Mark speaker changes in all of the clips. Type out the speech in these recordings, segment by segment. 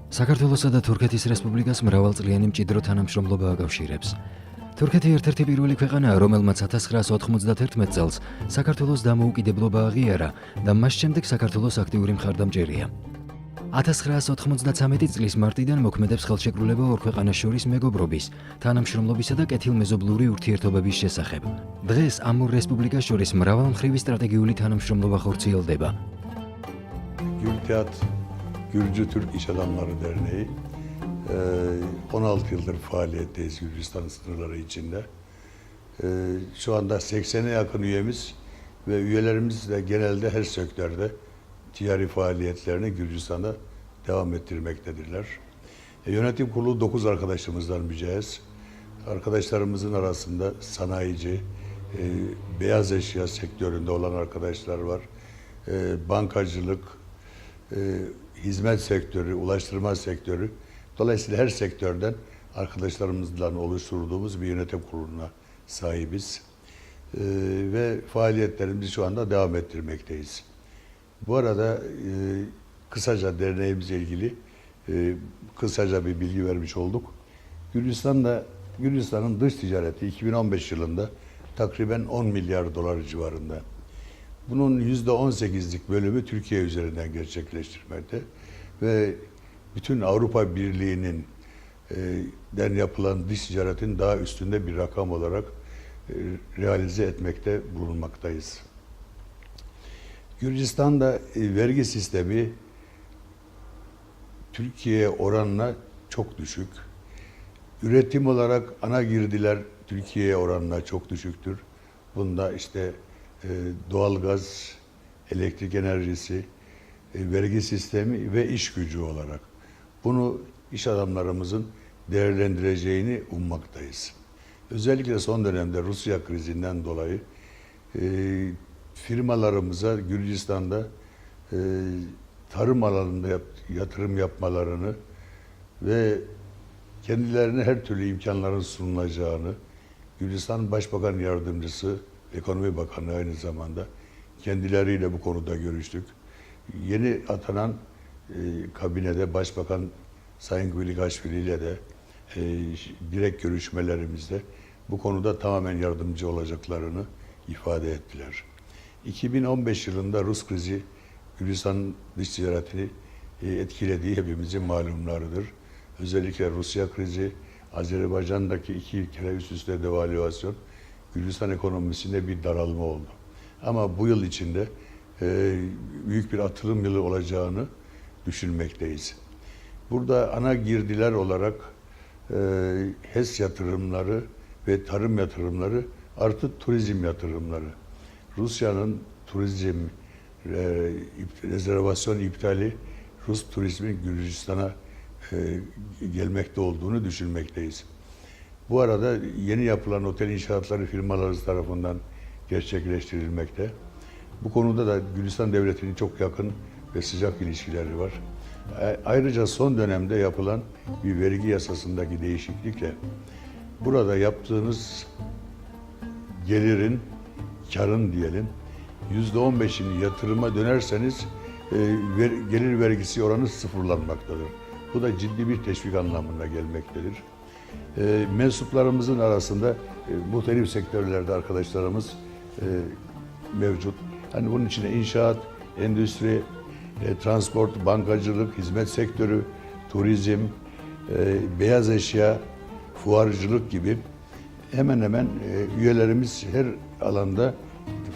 Speaker 1: საქართველოსა და თურქეთის რესპუბლიკას მრავალწლიანი მჭიდრო თანამშრომლობა აკავშირებს. თურქეთი ერთ-ერთი პირველი ქვეყანაა, რომელმაც 1991 წელს საქართველოს დამოუკიდებლობა აღიარა და მას შემდეგ საქართველოს აქტიური მხარდამჭერია. 1993 წლის მარტიდან მოქმედებს ხელშეკრულება ორ ქვეყანას შორის მეგობრობის, თანამშრომლობისა და კეთილმეზობლური ურთიერთობების შესახებ. დღეს ამ ორ რესპუბლიკას შორის მრავალმხრივი სტრატეგიული თანამშრომლობა ხორციელდება.
Speaker 2: Gülteat Gürcü-Türk İş Adamları Derneği 16 yıldır faaliyetteyiz Gürcistan sınırları içinde. Şu anda 80'e yakın üyemiz ve üyelerimiz de genelde her sektörde ticari faaliyetlerini Gürcistan'da devam ettirmektedirler. Yönetim kurulu 9 arkadaşımızdan mücehhez. Arkadaşlarımızın arasında sanayici, beyaz eşya sektöründe olan arkadaşlar var. Bankacılık, hizmet sektörü, ulaştırma sektörü. Dolayısıyla her sektörden arkadaşlarımızla oluşturduğumuz bir yönetim kuruluna sahibiz. Ve faaliyetlerimizi şu anda devam ettirmekteyiz. Bu arada kısaca derneğimizle ilgili kısaca bir bilgi vermiş olduk. Gürcistan'ın dış ticareti 2015 yılında takriben 10 milyar dolar civarında. Bunun %18'lik bölümü Türkiye üzerinden gerçekleştirmekte ve bütün Avrupa Birliği'nin den yapılan dış ticaretin daha üstünde bir rakam olarak realize etmekte bulunmaktayız. Gürcistan'da vergi sistemi Türkiye'ye oranla çok düşük. Üretim olarak ana girdiler Türkiye'ye oranla çok düşüktür. Bunda işte doğalgaz, elektrik enerjisi, vergi sistemi ve iş gücü olarak. Bunu iş adamlarımızın değerlendireceğini ummaktayız. Özellikle son dönemde Rusya krizinden dolayı firmalarımıza Gürcistan'da tarım alanında yatırım yapmalarını ve kendilerine her türlü imkanların sunulacağını, Gürcistan Başbakan Yardımcısı, Ekonomi Bakanı aynı zamanda kendileriyle bu konuda görüştük. Yeni atanan kabinede Başbakan Sayın Gülikaşvili ile de direkt görüşmelerimizde bu konuda tamamen yardımcı olacaklarını ifade ettiler. 2015 yılında Rus krizi Gürcistan dış ticaretini etkilediği hepimizin malumlarıdır. Özellikle Rusya krizi, Azerbaycan'daki 2 kere üst üste devalüasyon, Gürcistan ekonomisinde bir daralma oldu. Ama bu yıl içinde büyük bir atılım yılı olacağını düşünmekteyiz. Burada ana girdiler olarak HES yatırımları ve tarım yatırımları artı turizm yatırımları. Rusya'nın turizm rezervasyon iptali Rus turizmin Gürcistan'a gelmekte olduğunu düşünmekteyiz. Bu arada yeni yapılan otel inşaatları firmaları tarafından gerçekleştirilmekte. Bu konuda da Gürcistan Devleti'nin çok yakın ve sıcak ilişkileri var. Ayrıca son dönemde yapılan bir vergi yasasındaki değişiklikle burada yaptığınız gelirin, karın diyelim, %15'ini yatırıma dönerseniz gelir vergisi oranı sıfırlanmaktadır. Bu da ciddi bir teşvik anlamına gelmektedir. Mensuplarımızın arasında muhtelif sektörlerde arkadaşlarımız mevcut. Hani bunun içine inşaat, endüstri, transport, bankacılık, hizmet sektörü, turizm, beyaz eşya, fuarcılık gibi hemen hemen üyelerimiz her alanda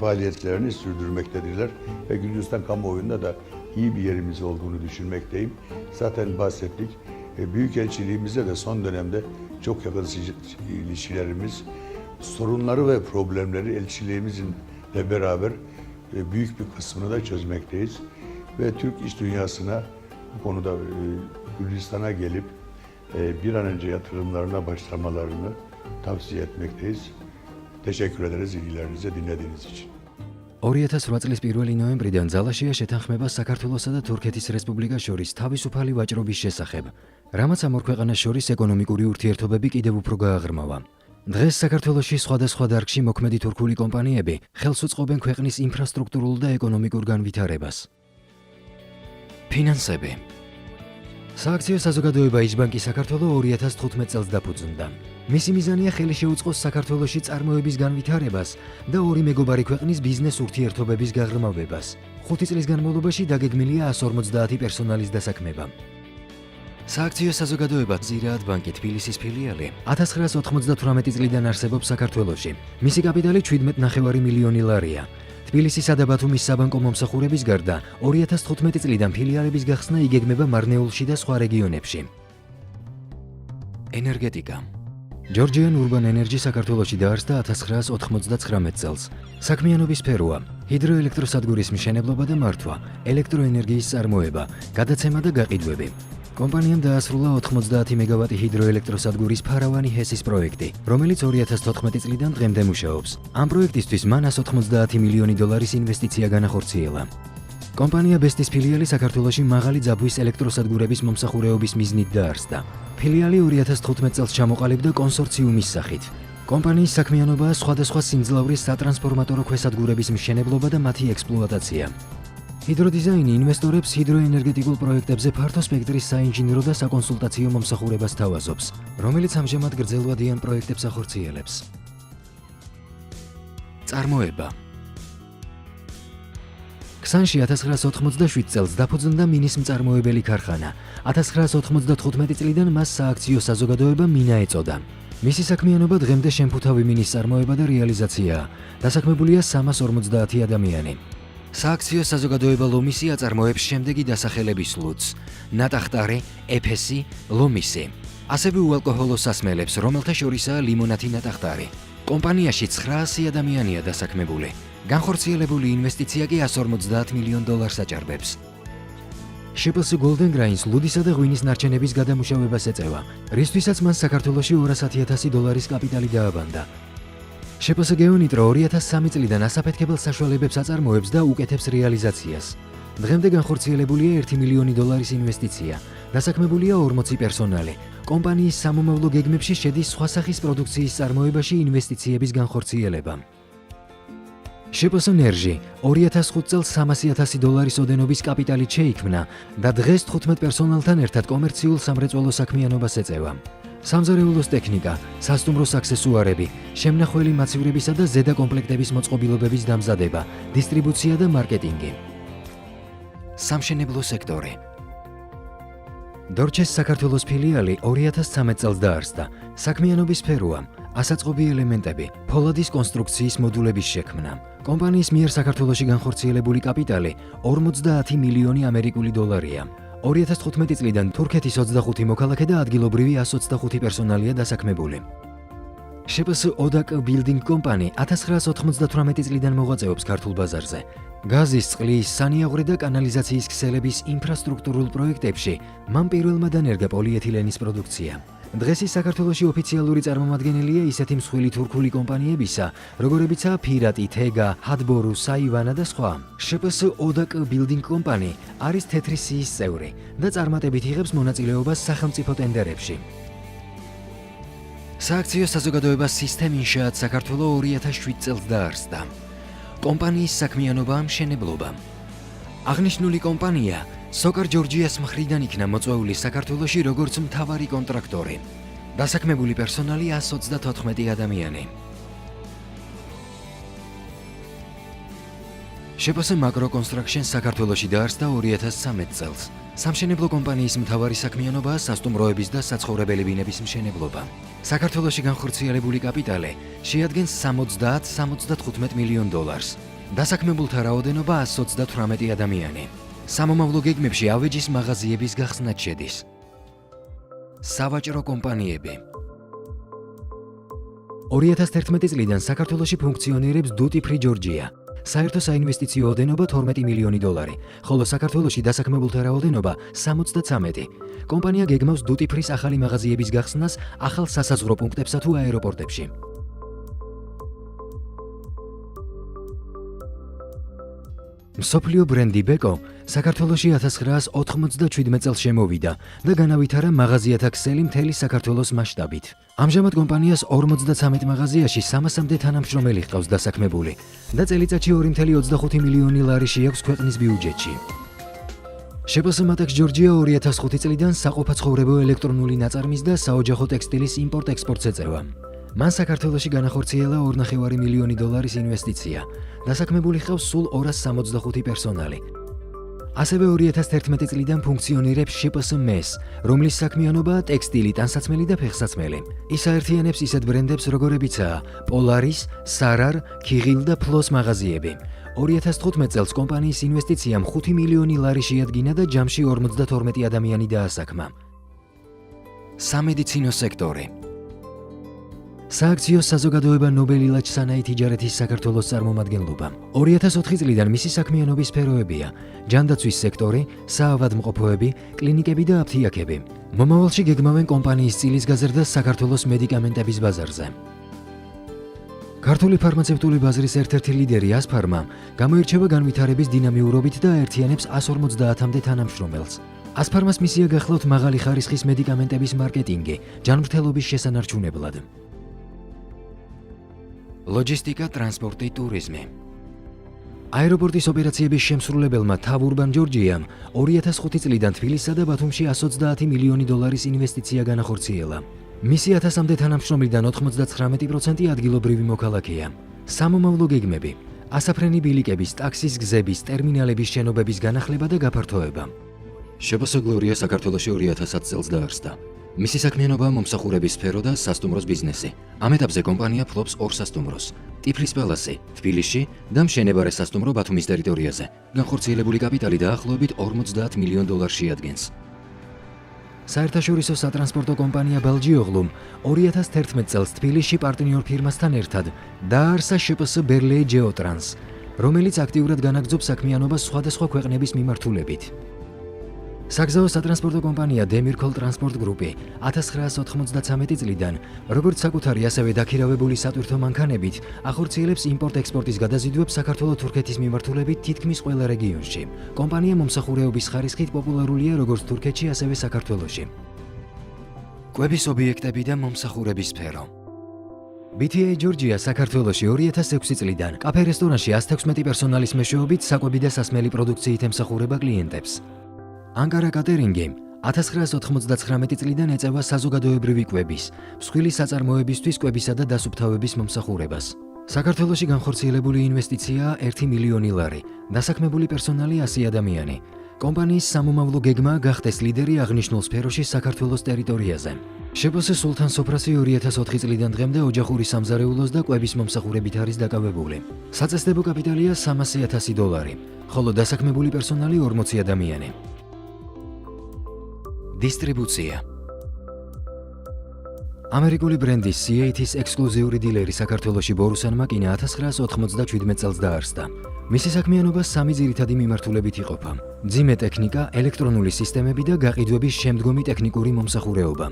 Speaker 2: faaliyetlerini sürdürmektedirler ve Gürcistan kamuoyunda da iyi bir yerimiz olduğunu düşünmekteyim. Zaten bahsettik. Büyükelçiliğimizde de son dönemde çok yakın ilişkilerimiz, sorunları ve problemleri elçiliğimizle beraber büyük bir kısmını da çözmekteyiz. Ve Türk iş dünyasına bu konuda Gürcistan'a gelip bir an önce yatırımlarına başlamalarını tavsiye etmekteyiz. Teşekkür ederiz ilgilerinize dinlediğiniz için.
Speaker 1: 2008 წლის 1 ნოემბრიდან ძალაშია შეთანხმება საქართველოსა და თურქეთის რესპუბლიკას შორის თავისუფალი ვაჭრობის შესახებ, რამაც ამ ორ ქვეყანას შორის ეკონომიკური ურთიერთობები კიდევ უფრო გააღრმავა. დღეს საქართველოში სხვადასხვა დარგში მოქმედი თურქული კომპანიები ხელს უწყობენ ქვეყნის ინფრასტრუქტურულ და ეკონომიკურ განვითარებას. ფინანსები სააქციო საზოგადოება იჯბანკი საქართველოს 2015 წელს დაფუძნდა. მისი მიზანია ხელი შეუწყოს საქართველოში წარმოების განვითარებას და ორი მეგობარი ქვეყნის ბიზნეს ურთიერთობების გაღრმავებას. 5 წლის განმავლობაში დაგეგმილია 150 პერსონალის დასაქმება. სააქციო საზოგადოება ზირაად ბანკი თბილისის ფილიალი 1998 წლიდან არსებობს საქართველოში. მისი კაპიტალი 17,5 მილიონი ლარია. თბილისის ადაბათუმის საბანკო მომსახურების გარდა 2015 წლიდან ფილიალების გახსნა იგეგმება მარნეულში და სხვა რეგიონებში. ენერგეტიკა. Georgian Urban Energy საქართველოში დაარსდა 1999 წელს. საქმიანობის სფეროა: ჰიდროელექტროსადგურის მშენებლობა და მართვა, ელექტროენერგიის წარმოება, გადაცემა და გაყიდვები. კომპანიამ დაასრულა 90 მეგავატი ჰიდროელექტროსადგურის ფარავანი ჰესის პროექტი, რომელიც 2014 წლიდან დღემდე მუშაობს. ამ პროექტისთვის მან 190 მილიონი დოლარის ინვესტიცია განახორციელა. კომპანია ბესტის ფილიალი საქართველოში მაღალი ძაბვის ელექტროსადგურების მომსახურეობის მიზნით დაარსდა. ფილიალი 2015 წელს ჩამოყალიბდა კონსორციუმის სახით. კომპანიის საქმიანობაა სხვადასხვა სიმძლავრის სატრანსფორმატორო ქვესადგურების მშენებლობა და მათი ექსპლუატაცია. ჰიდროდიზაინი ინვესტორებს ჰიდროენერგეტიკულ პროექტებზე ფართო სპექტრის საინჟინრო და საკონსულტაციო მომსახურებას თავაზობს, რომელიც ამჟამად გრძელვადიან პროექტებს ახორციელებს. წარმოება. ქსანში 1987 წელს დაფუძნდა მინის მწარმოებელი ქარხანა. 1995 წლიდან მას სააქციო საზოგადოება მინა ეწოდა. მისი საქმიანობა დღემდე შემფუთავი მინის წარმოება და რეალიზაციაა. დასაქმებულია 350 ადამიანი. სააქციო საზოგადოება ლომისი აწარმოებს შემდეგი დასახელების ლუდს: ნატახტარი, ეფესი, ლომისი. ასევე უალკოჰოლო სასმელებს, რომელთა შორისაა ლიმონათი ნატახტარი. კომპანიაში 900 ადამიანია დასაქმებული. განხორციელებული ინვესტიცია კი 150 მილიონ დოლარს აჭარბებს. შპს Golden Grains ლუდისა და ღვინის ნარჩენების გადამუშავებას ეწევა, რისთვისაც მან საქართველოში 200,000 დოლარის კაპიტალი დააბანდა. შპს გეონიტრო 2003 წლიდან ასაფეთქებელ საშუალებებს აწარმოებს და უკეთებს რეალიზაციას. დღემდე განხორციელებულია 1 მილიონი დოლარის ინვესტიცია. დასაქმებულია 40 პერსონალი. კომპანიის სამომავლო გეგმებში შედის სხვა სახის პროდუქციის წარმოებაში ინვესტიციების განხორციელება. შპს Energy 2005 წელს 300,000 დოლარის ოდენობის კაპიტალით შეიქმნა და დღეს 15 პერსონალთან ერთად კომერციულ სამრეწველო საქმიანობას ეწევა. სამზარეულოს ტექნიკა, სასტუმროს აქსესუარები, შემნახველი მაცივრებისა და ზედა კომპლექტების მოწყობილობების დამზადება, დისტრიბუცია და მარკეტინგი. სამშენებლო სექტორი. დორჩეს საქართველოს ფილიალი 2013 წელს დაარსდა. საქმიანობის სფეროა: ასაწყობი ელემენტები, ფოლადის კონსტრუქციის მოდულების შექმნა. კომპანიის მიერ საქართველოში განხორციელებული კაპიტალი 50 მილიონი ამერიკული დოლარია. 2015 წლიდან თურქეთის 25 მოქალაქე და ადგილობრივი 125 პერსონალია დასაქმებული. შპს ოდაკ ბილდინგ კომპანი 1998 წლიდან მოღვაწეობს ქართულ ბაზარზე. გაზის, წყლის, სანიაღვრე და კანალიზაციის ქსელების ინფრასტრუქტურულ პროექტებში მან პირველმა დანერგა პოლიეთილენის პროდუქცია. დღეს ის საქართველოში ოფიციალური წარმომადგენელია ისეთი მსხვილი თურქული კომპანიებისა, როგორებიცაა ფირატი, თეგა, ჰადბორუ, საივანა და სხვა. შპს ოდაკ ბილდინგ კომპანი არის თეთრი სიის წევრი და წარმატებით იღებს მონაწილეობას სახელმწიფო ტენდერებში. სააქციო საზოგადოება System Insurance საქართველოს 2007 წელს დაარსდა. კომპანიის საქმიანობაა მშენებლობა. აღნიშნული კომპანია სოკარ ჯორჯიას მხრიდან იქნა მოწვეული საქართველოში როგორც მთავარი კონტრაქტორი. დასაქმებული პერსონალი 134 ადამიანი. შპს Macro Construction საქართველოში დაარსდა 2013 წელს. სამშენებლო კომპანიის მთავარი საქმიანობაა სასტუმროების და საცხოვრებელი ბინების მშენებლობა. საქართველოში განხორციელებული კაპიტალი შეადგენს 70-75 მილიონ დოლარს. დასაქმებულთა რაოდენობა 128 ადამიანი. სამომავლო გეგმებში ავეჯის მაღაზიების გახსნაც შედის. სავაჭრო კომპანიები. 2011 წლიდან საქართველოში ფუნქციონირებს Duty Free Georgia. საერთო საინვესტიციო ოდენობა 12 მილიონი დოლარი, ხოლო საქართველოში დასაქმებულთა რაოდენობა 73. კომპანია გეგმავს Duty Free-ს ახალი მაღაზიების გახსნას ახალ სასაზღვრო პუნქტებსა თუ აეროპორტებში. მსოფლიო ბრენდი ბეკო საქართველოში 1997 წელს შემოვიდა და განავითარა მაღაზიათა ქსელი მთელი საქართველოს მასშტაბით. ამჟამად კომპანიას 53 მაღაზიაში 300-მდე თანამშრომელი ჰყავს დასაქმებული და წელიწადში 2.25 მილიონი ლარი შეაქვს ქვეყნის ბიუჯეტში. შპს Matex Georgia 2005 წლიდან საყოფაცხოვრებო ელექტრონული ნაწარმის და საოჯახო ტექსტილის იმპორტ-ექსპორტს ეწევა. მან საქართველოში განახორციელა 2,5 მილიონი დოლარის ინვესტიცია. დასაქმებული ჰყავს სულ 265 პერსონალი. ასევე 2011 წლიდან ფუნქციონირებს შპს MES, რომლის საქმიანობაა ტექსტილი, ტანსაცმელი და ფეხსაცმელი. ის აერთიანებს ისეთ ბრენდებს, როგორებიცაა Polaris, Sarar, Kigil და Flos მაღაზიები. 2015 წელს კომპანიის ინვესტიციამ 5 მილიონი ლარი შეადგინა და ჯამში 52 ადამიანი დაასაქმა. სამედიცინო სექტორი. სააქციო საზოგადოება ნობელ-ილაჯ სანაი თიჯარეთის საქართველოს წარმომადგენლობა. 2004 წლიდან მისი საქმიანობის სფეროებია: ჯანდაცვის სექტორი, საავადმყოფოები, კლინიკები და აფთიაქები. მომავალში გეგმავენ კომპანიის წილის გაზრდას საქართველოს მედიკამენტების ბაზარზე. ქართული ფარმაცევტული ბაზრის ერთ-ერთი ლიდერი ASPHARMA გამოირჩევა განვითარების დინამიურობით და აერთიანებს 150-მდე თანამშრომელს. ASPHARMA-ს მისია გახლავთ მაღალი ხარისხის მედიკამენტების მარკეტინგი, ჯანმრთელობის შესანარჩუნებლად. ლოჯისტიკა, ტრანსპორტი, ტურიზმი. აეროპორტის ოპერაციების შემსრულებელმა TAV Urban Georgia-მ 2005 წლიდან თბილისსა და ბათუმში 130 მილიონი დოლარის ინვესტიცია განახორციელა. მისი 1000-მდე თანამშრომლიდან 99% ადგილობრივი მოქალაქეა. სამომავლო გეგმები: ასაფრენი ბილიკების, ტაქსის გზების, ტერმინალების შენობების განახლება და გაფართოება. შპს Gloria საქართველოში 2010 წელს დაარსდა. მისი საქმიანობაა მომსახურების სფერო და სასტუმროს ბიზნესი. ამ ეტაპზე კომპანია ფლობს 2 სასტუმროს: ტიფლის პალასი თბილისში და მშენებარე სასტუმრო ბათუმის ტერიტორიაზე. განხორციელებული კაპიტალი დაახლოებით 50 მილიონ დოლარს შეადგენს. საერთაშორისო სატრანსპორტო კომპანია Belgioglu 2011 წელს თბილისში პარტნიორ ფირმასთან ერთად დააარსა შპს Berley Geotrans, რომელიც აქტიურად განაგრძობს საქმიანობას სხვადასხვა ქვეყნების მიმართულებით. საგზაო სატრანსპორტო კომპანია Demirkol Transport Group-ი 1993 წლიდან, როგორც საკუთარი ასევე დაქირავებული სატვირთო მანქანებით, ახორციელებს იმპორტ-ექსპორტის გადაზიდვებს საქართველო-თურქეთის მიმართულებით თითქმის ყველა რეგიონში. კომპანია მომსახურეობის ხარისხით პოპულარულია როგორც თურქეთში, ასევე საქართველოში. კვების ობიექტები და მომსახურების სფერო. BTA Georgia საქართველოში 2006 წლიდან კაფე რესტორანში 116 პერსონალის მეშვეობით საკვები და სასმელი პროდუქციით ემსახურება კლიენტებს. Ankara კატერინგი 1999 წლიდან ეწევა საზოგადოებრივი კვების, მსხვილი საწარმოებისთვის კვებისა და დასუფთავების მომსახურებას. საქართველოში განხორციელებული ინვესტიციაა 1 მილიონი ლარი, დასაქმებული პერსონალი 100 ადამიანი. კომპანიის სამომავლო გეგმა გახდეს ლიდერი აღნიშნულ სფეროში საქართველოს ტერიტორიაზე. შპს სულთან სოფრასი 2004 წლიდან დღემდე ოჯახური სამზარეულოს და კვების მომსახურებით არის დაკავებული. საწესდებო კაპიტალია 300,000 დოლარი, ხოლო დასაქმებული პერსონალი 40 ადამიანი. დისტრიბუცია. ამერიკული ბრენდის C8-ის ექსკლუზიური დილერი საქართველოში ბორუსანმა კინა 1997 წელს დაარსდა. მისი საქმიანობა 3 ძირითადი მიმართულებით იყოფა: მძიმე ტექნიკა, ელექტრონული სისტემები და გაყიდვების შემდგომი ტექნიკური მომსახურეობა.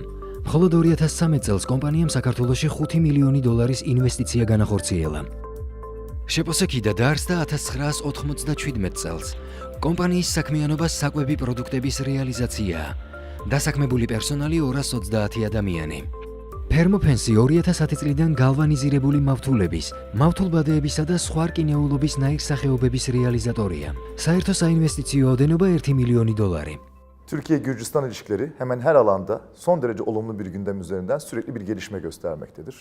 Speaker 1: მხოლოდ 2013 წელს კომპანიამ საქართველოში 5 მილიონი დოლარის ინვესტიცია განახორციელა. შპს კიდა დაარსდა 1997 წელს. კომპანიის საქმიანობა საკვები პროდუქტების რეალიზაციაა. დასაქმებული პერსონალი 230 ადამიანი. ფერმოფენსი 2010 წლიდან გალვანიზირებული მავთულების, მავთულბადეებისა და სხვა რკინეულობის ნაირსახეობების რეალიზატორია. საერთო საინvestitsiyo ოდენობა 1 milyon dolar.
Speaker 3: Türkiye-Gürcistan ilişkileri hemen her alanda son derece olumlu bir gündem üzerinden sürekli bir gelişme göstermektedir.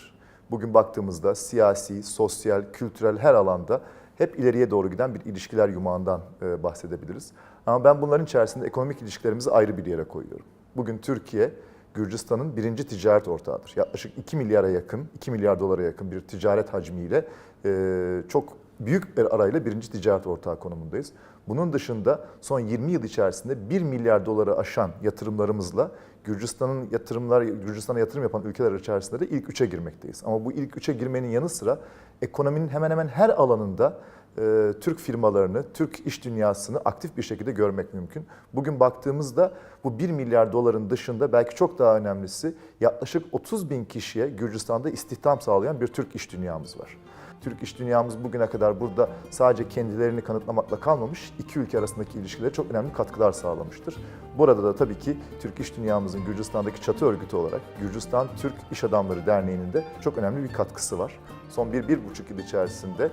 Speaker 3: Bugün baktığımızda siyasi, sosyal, kültürel her alanda hep ileriye doğru giden bir ilişkiler yumağından bahsedebiliriz. Ama ben bunların içerisinde ekonomik ilişkilerimizi ayrı bir yere koyuyorum. Bugün Türkiye, Gürcistan'ın birinci ticaret ortağıdır. Yaklaşık 2 milyara yakın, 2 milyar dolara yakın bir ticaret hacmiyle çok büyük bir arayla birinci ticaret ortağı konumundayız. Bunun dışında son 20 yıl içerisinde 1 milyar doları aşan yatırımlarımızla Gürcistan'a yatırım yapan ülkeler içerisinde de ilk 3'e girmekteyiz. Ama bu ilk 3'e girmenin yanı sıra ekonominin hemen hemen her alanında Türk firmalarını, Türk iş dünyasını aktif bir şekilde görmek mümkün. Bugün baktığımızda bu 1 milyar doların dışında belki çok daha önemlisi yaklaşık 30 bin kişiye Gürcistan'da istihdam sağlayan bir Türk iş dünyamız var. Türk iş dünyamız bugüne kadar burada sadece kendilerini kanıtlamakla kalmamış, iki ülke arasındaki ilişkilere çok önemli katkılar sağlamıştır. Burada da tabii ki Türk iş dünyamızın Gürcistan'daki çatı örgütü olarak Gürcistan Türk İş Adamları Derneği'nin de çok önemli bir katkısı var. Son 1-1,5 yıl içerisinde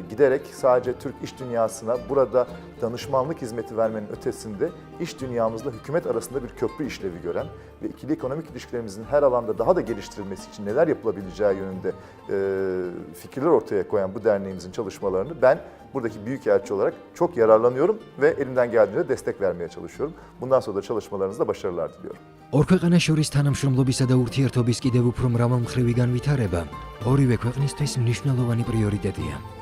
Speaker 3: giderek sadece Türk iş dünyasına burada danışmanlık hizmeti vermenin ötesinde iş dünyamızla hükümet arasında bir köprü işlevi gören ve ikili ekonomik ilişkilerimizin her alanda daha da geliştirilmesi için neler yapılabileceği yönünde fikirler ortaya koyan bu derneğimizin çalışmalarını ben buradaki büyükelçi olarak çok yararlanıyorum ve elimden geldiğince destek vermeye çalışıyorum. Bundan sonra da çalışmalarınızda başarılar diliyorum.
Speaker 1: ორ ქვეყანას შორის თანამშრომლობისა და ურთიერთობის კიდევ უფრო მრავალმხრივი განვითარება ორივე ქვეყნისთვის მნიშვნელოვანი პრიორიტეტია.